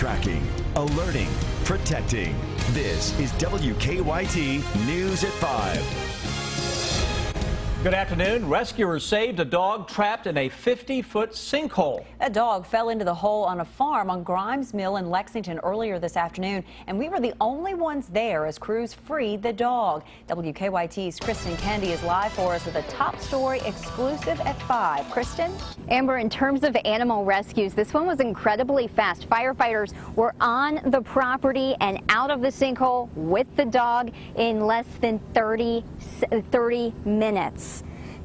Tracking, alerting, protecting. This is WKYT News at 5. Good afternoon. Rescuers saved a dog trapped in a 50-foot sinkhole. That dog fell into the hole on a farm on Grimes Mill in Lexington earlier this afternoon, and we were the only ones there as crews freed the dog. WKYT's Kristen Kennedy is live for us with a top story exclusive at 5. Kristen? Amber, in terms of animal rescues, this one was incredibly fast. Firefighters were on the property and out of the sinkhole with the dog in less than 30 minutes.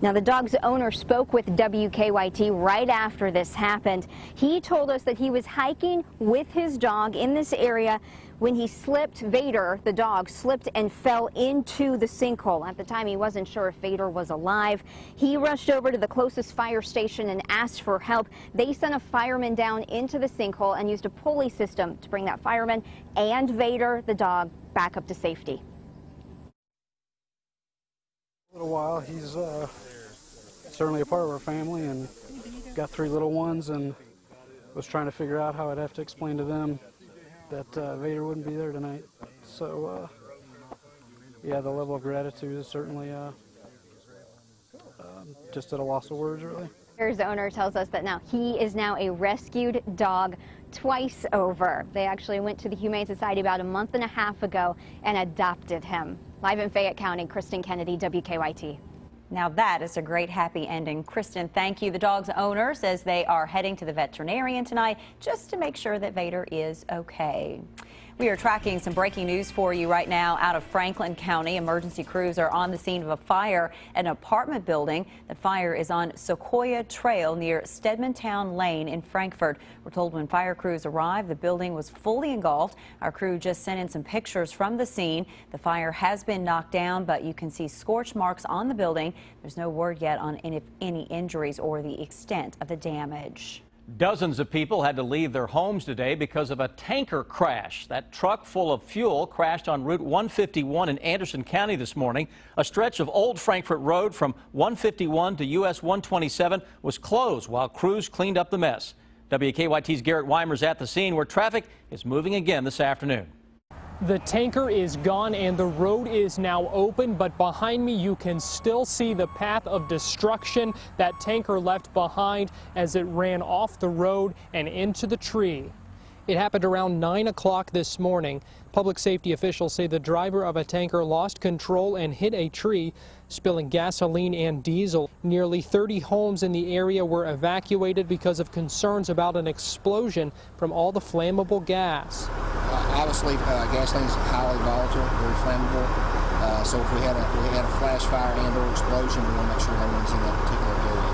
Now, the dog's owner spoke with WKYT right after this happened. He told us that he was hiking with his dog in this area when he slipped. Vader, the dog, slipped and fell into the sinkhole. At the time, he wasn't sure if Vader was alive. He rushed over to the closest fire station and asked for help. They sent a fireman down into the sinkhole and used a pulley system to bring that fireman and Vader, the dog, back up to safety. A little while. He's certainly a part of our family, and got 3 little ones, and was trying to figure out how I'd have to explain to them that Vader wouldn't be there tonight. So yeah, the level of gratitude is certainly just at a loss of words, really. His owner tells us that he is now a rescued dog twice over. They actually went to the Humane Society about a month and a half ago and adopted him. Live in Fayette County, Kristen Kennedy, WKYT. Now that is a great happy ending. Kristen, thank you. The dog's owner says they are heading to the veterinarian tonight just to make sure that Vader is okay. We are tracking some breaking news for you right now out of Franklin County. Emergency crews are on the scene of a fire at an apartment building. The fire is on Sequoia Trail near Stedmantown Lane in Frankfort. We're told when fire crews arrived, the building was fully engulfed. Our crew just sent in some pictures from the scene. The fire has been knocked down, but you can see scorch marks on the building. There's no word yet on any injuries or the extent of the damage. Dozens of people had to leave their homes today because of a tanker crash. That truck full of fuel crashed on Route 151 in Anderson County this morning. A stretch of Old Frankfort Road from 151 to US 127 was closed while crews cleaned up the mess. WKYT's Garrett Weimer's at the scene where traffic is moving again this afternoon. The tanker is gone and the road is now open, but behind me you can still see the path of destruction that tanker left behind as it ran off the road and into the tree. It happened around 9 o'clock this morning. Public safety officials say the driver of a tanker lost control and hit a tree, spilling gasoline and diesel. Nearly 30 homes in the area were evacuated because of concerns about an explosion from all the flammable gas. Obviously, gasoline is highly volatile, very flammable. So if we had a flash fire and/or explosion, we want to make sure no one's in that particular area.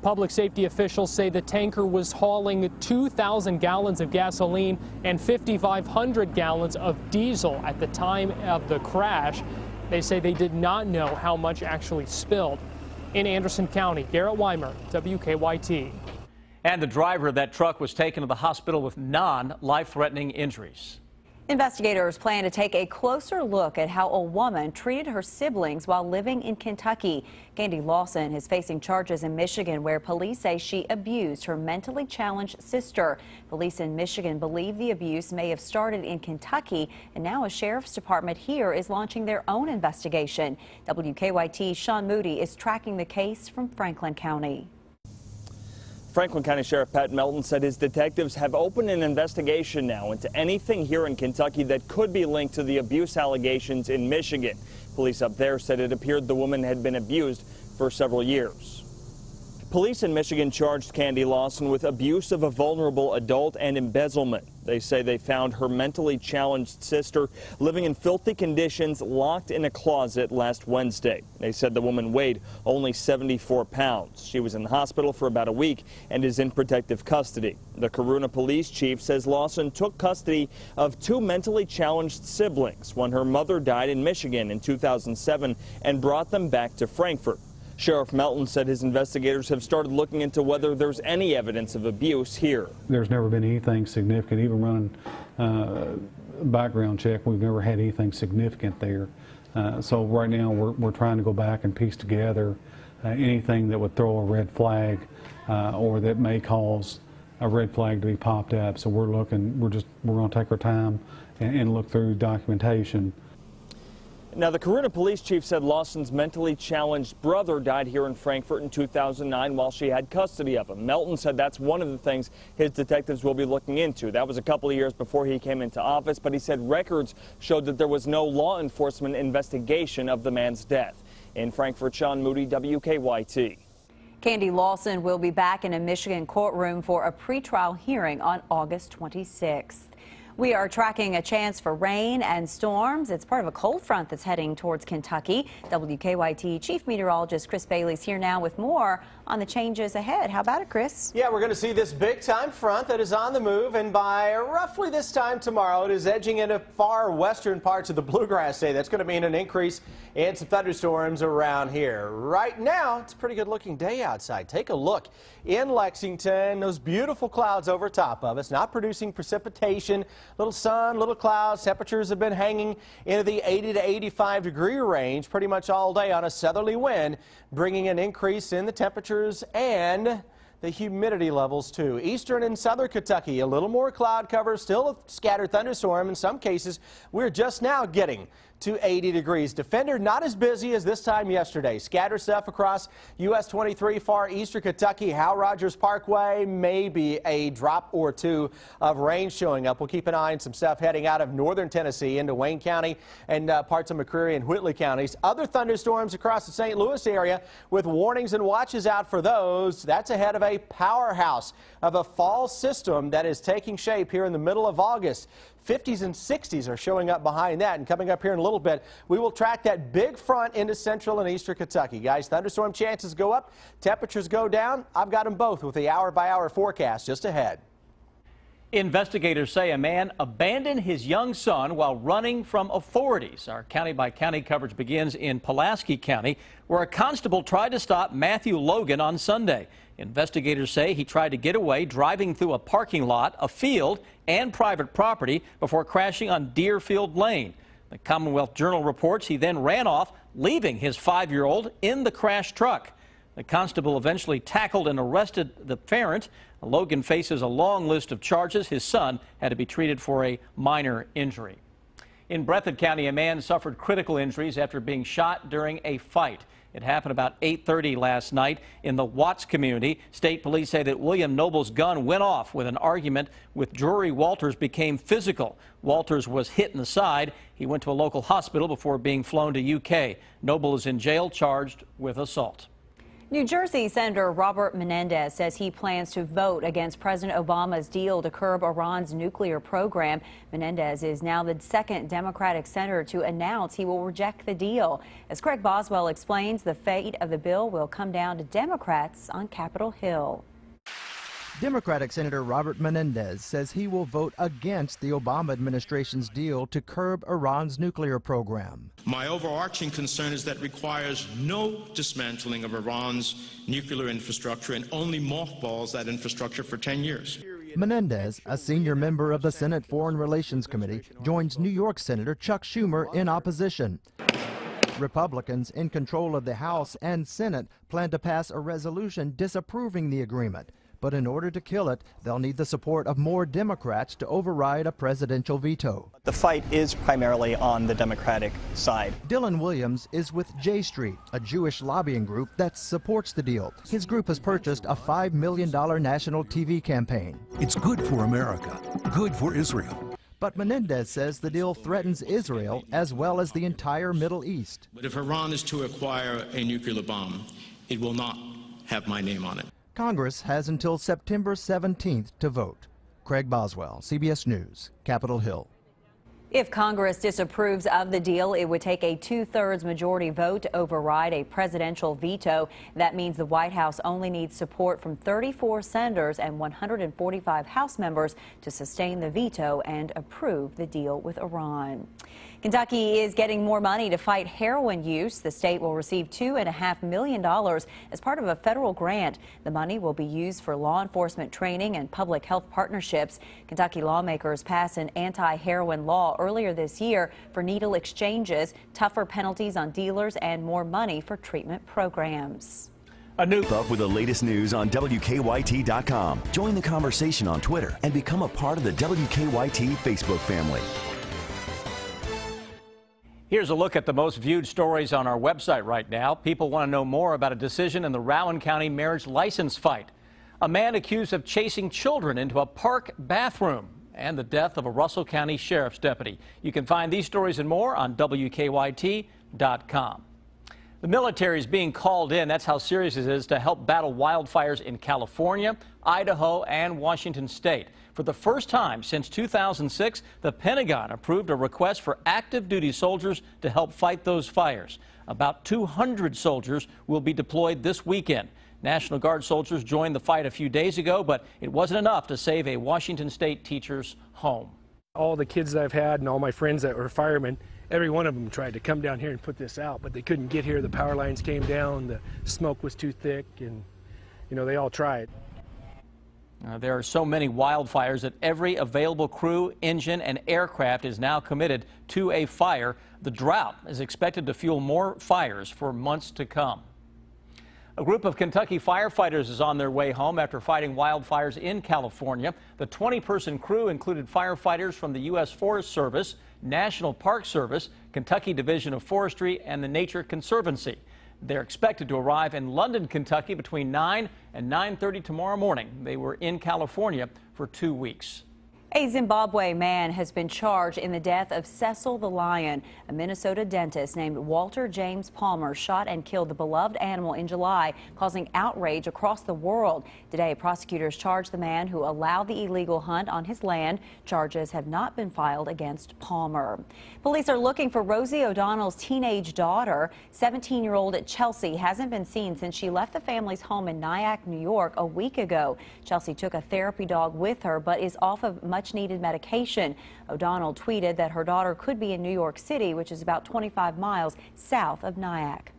Public safety officials say the tanker was hauling 2,000 gallons of gasoline and 5,500 gallons of diesel at the time of the crash. They say they did not know how much actually spilled. In Anderson County, Garrett Weimer, WKYT. And the driver of that truck was taken to the hospital with non-life-threatening injuries. Investigators plan to take a closer look at how a woman treated her siblings while living in Kentucky. Candy Lawson is facing charges in Michigan where police say she abused her mentally challenged sister. Police in Michigan believe the abuse may have started in Kentucky, and now a sheriff's department here is launching their own investigation. WKYT's Sean Moody is tracking the case from Franklin County. Franklin County Sheriff Pat Melton said his detectives have opened an investigation now into anything here in Kentucky that could be linked to the abuse allegations in Michigan. Police up there said it appeared the woman had been abused for several years. Police in Michigan charged Candy Lawson with abuse of a vulnerable adult and embezzlement. They say they found her mentally challenged sister living in filthy conditions, locked in a closet last Wednesday. They said the woman weighed only 74 pounds. She was in the hospital for about a week and is in protective custody. The Corunna police chief says Lawson took custody of 2 mentally challenged siblings when her mother died in Michigan in 2007 and brought them back to Frankfort. Sheriff Melton said his investigators have started looking into whether there's any evidence of abuse here. There's never been anything significant, even running a background check, we've never had anything significant there. So right now we're trying to go back and piece together anything that would throw a red flag or that may cause a red flag to be popped up. So we're going to take our time and look through documentation. Now, the Corunna police chief said Lawson's mentally challenged brother died here in Frankfort in 2009 while she had custody of him. Melton said that's one of the things his detectives will be looking into. That was a couple of years before he came into office, but he said records showed that there was no law enforcement investigation of the man's death. In Frankfort, Sean Moody, WKYT. Candy Lawson will be back in a Michigan courtroom for a pretrial hearing on August 26th. We are tracking a chance for rain and storms. It's part of a cold front that's heading towards Kentucky. WKYT Chief Meteorologist Chris Bailey's here now with more on the changes ahead. How about it, Chris? Yeah, we're going to see this big-time front that is on the move, and by roughly this time tomorrow, it is edging into far western parts of the Bluegrass State. That's going to mean an increase in some thunderstorms around here. Right now, it's a pretty good-looking day outside. Take a look in Lexington. Those beautiful clouds over top of us, not producing precipitation. Little sun, little clouds. Temperatures have been hanging into the 80 to 85 degree range pretty much all day on a southerly wind, bringing an increase in the temperatures and the humidity levels too. Eastern and southern Kentucky, a little more cloud cover, still a scattered thunderstorm. In some cases, we're just now getting to 80 degrees. Defender not as busy as this time yesterday. Scattered stuff across US 23, far eastern Kentucky, Hal Rogers Parkway, maybe a drop or two of rain showing up. We'll keep an eye on some stuff heading out of northern Tennessee into Wayne County and parts of McCreary and Whitley counties. Other thunderstorms across the St. Louis area with warnings and watches out for those. That's ahead of a powerhouse of a fall system that is taking shape here in the middle of August. 50s and 60s are showing up behind that, and coming up here in a little bit, we will track that big front into central and eastern Kentucky. Guys, thunderstorm chances go up, temperatures go down. I've got them both with the hour-by-hour forecast just ahead. Investigators say a man abandoned his young son while running from authorities. Our county-by-county coverage begins in Pulaski County, where a constable tried to stop Matthew Logan on Sunday. Investigators say he tried to get away driving through a parking lot, a field, and private property before crashing on Deerfield Lane. The Commonwealth Journal reports he then ran off, leaving his 5-year-old in the crashed truck. The constable eventually tackled and arrested the parent. Logan faces a long list of charges. His son had to be treated for a minor injury. In Breathitt County, a man suffered critical injuries after being shot during a fight. It happened about 8:30 last night in the Watts community. State police say that William Noble's gun went off when an argument with Drury Walters became physical. Walters was hit in the side. He went to a local hospital before being flown to UK. Noble is in jail charged with assault. New Jersey Senator Robert Menendez says he plans to vote against President Obama's deal to curb Iran's nuclear program. Menendez is now the second Democratic senator to announce he will reject the deal. As Craig Boswell explains, the fate of the bill will come down to Democrats on Capitol Hill. Democratic Senator Robert Menendez says he will vote against the Obama administration's deal to curb Iran's nuclear program. My overarching concern is that it requires no dismantling of Iran's nuclear infrastructure and only mothballs that infrastructure for 10 years. Menendez, a senior member of the Senate Foreign Relations Committee, joins New York Senator Chuck Schumer in opposition. Republicans in control of the House and Senate plan to pass a resolution disapproving the agreement. But in order to kill it, they'll need the support of more Democrats to override a presidential veto. The fight is primarily on the Democratic side. Dylan Williams is with J Street, a Jewish lobbying group that supports the deal. His group has purchased a $5 million national TV campaign. It's good for America, good for Israel. But Menendez says the deal threatens Israel as well as the entire Middle East. But if Iran is to acquire a nuclear bomb, it will not have my name on it. Congress has until September 17th to vote. Craig Boswell, CBS News, Capitol Hill. If Congress disapproves of the deal, it would take a 2/3 majority vote to override a presidential veto. That means the White House only needs support from 34 senators and 145 House members to sustain the veto and approve the deal with Iran. Kentucky is getting more money to fight heroin use. The state will receive $2.5 million as part of a federal grant. The money will be used for law enforcement training and public health partnerships. Kentucky lawmakers passed an anti-heroin law earlier this year for needle exchanges, tougher penalties on dealers, and more money for treatment programs. Keep up with the latest news on WKYT.com. Join the conversation on Twitter and become a part of the WKYT Facebook family. Here's a look at the most viewed stories on our website right now. People want to know more about a decision in the Rowan County marriage license fight. A man accused of chasing children into a park bathroom, and the death of a Russell County Sheriff's deputy. You can find these stories and more on WKYT.com. The military is being called in. That's how serious it is to help battle wildfires in California, Idaho, and Washington State. For the first time since 2006, the Pentagon approved a request for active duty soldiers to help fight those fires. About 200 soldiers will be deployed this weekend. National Guard soldiers joined the fight a few days ago, but it wasn't enough to save a Washington State teacher's home. All the kids that I've had and all my friends that were firemen, every one of them tried to come down here and put this out, but they couldn't get here. The power lines came down, the smoke was too thick, and they all tried. There are so many wildfires that every available crew, engine, and aircraft is now committed to a fire. The drought is expected to fuel more fires for months to come. A group of Kentucky firefighters is on their way home after fighting wildfires in California. The 20-person crew included firefighters from the U.S. Forest Service, National Park Service, Kentucky Division of Forestry, and the Nature Conservancy. They're expected to arrive in London, Kentucky between 9 and 9:30 tomorrow morning. They were in California for 2 weeks. A Zimbabwe man has been charged in the death of Cecil the Lion. A Minnesota dentist named Walter James Palmer shot and killed the beloved animal in July, causing outrage across the world. Today, prosecutors charged the man who allowed the illegal hunt on his land. Charges have not been filed against Palmer. Police are looking for Rosie O'Donnell's teenage daughter. 17-year-old Chelsea hasn't been seen since she left the family's home in Nyack, New York a week ago. Chelsea took a therapy dog with her, but is off of much-needed medication. O'Donnell tweeted that her daughter could be in New York City, which is about 25 miles south of Nyack.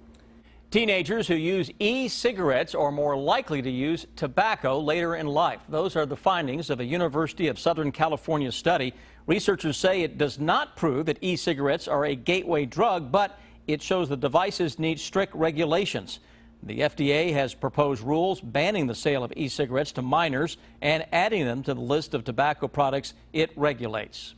Teenagers who use e-cigarettes are more likely to use tobacco later in life. Those are the findings of a University of Southern California study. Researchers say it does not prove that e-cigarettes are a gateway drug, but it shows the devices need strict regulations. The FDA has proposed rules banning the sale of e-cigarettes to minors and adding them to the list of tobacco products it regulates.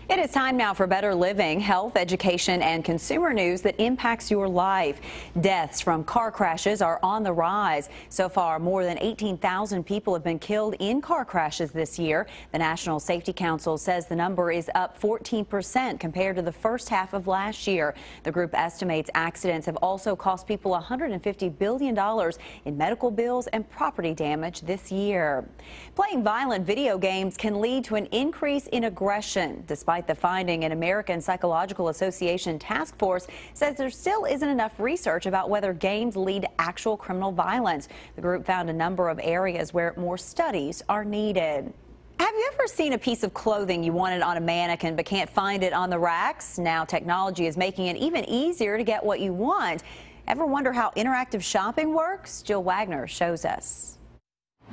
It is time now for Better Living, health, education, and consumer news that impacts your life. Deaths from car crashes are on the rise. So far, more than 18,000 people have been killed in car crashes this year. The National Safety Council says the number is up 14% compared to the first half of last year. The group estimates accidents have also cost people $150 billion in medical bills and property damage this year. Playing violent video games can lead to an increase in aggression. Despite the finding, an American Psychological Association task force says there still isn't enough research about whether games lead to actual criminal violence. The group found a number of areas where more studies are needed. Have you ever seen a piece of clothing you wanted on a mannequin but can't find it on the racks? Now technology is making it even easier to get what you want. Ever wonder how interactive shopping works? Jill Wagner shows us.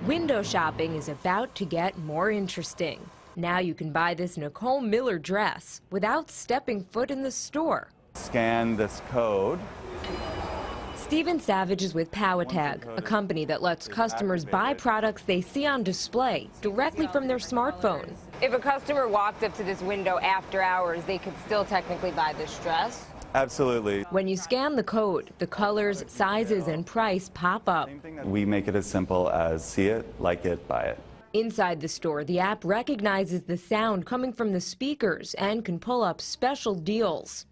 Window shopping is about to get more interesting. Now you can buy this Nicole Miller dress without stepping foot in the store. Scan this code. Stephen Savage is with Powatag, a company that lets customers buy products they see on display directly from their smartphone. If a customer walked up to this window after hours, they could still technically buy this dress? Absolutely. When you scan the code, the colors, sizes, and price pop up. We make it as simple as see it, like it, buy it. Inside the store, the app recognizes the sound coming from the speakers and can pull up special deals.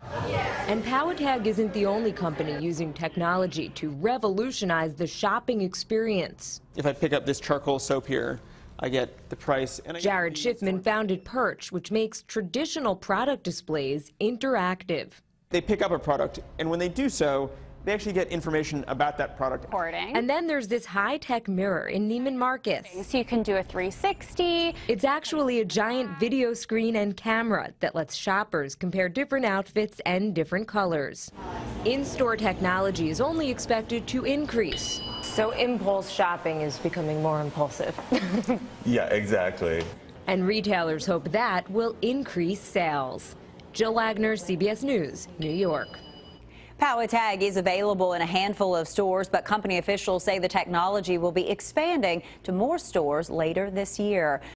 And Powatag isn't the only company using technology to revolutionize the shopping experience. If I pick up this charcoal soap here, I get the price. And Jared Schiffman founded Perch, which makes traditional product displays interactive. They pick up a product, and when they do so, they actually get information about that product. And then there's this high-tech mirror in Neiman Marcus. So you can do a 360. It's actually a giant video screen and camera that lets shoppers compare different outfits and different colors. In-store technology is only expected to increase. So impulse shopping is becoming more impulsive. Yeah, exactly. And retailers hope that will increase sales. Jill Wagner, CBS News, New York. Power Tag is available in a handful of stores, but company officials say the technology will be expanding to more stores later this year.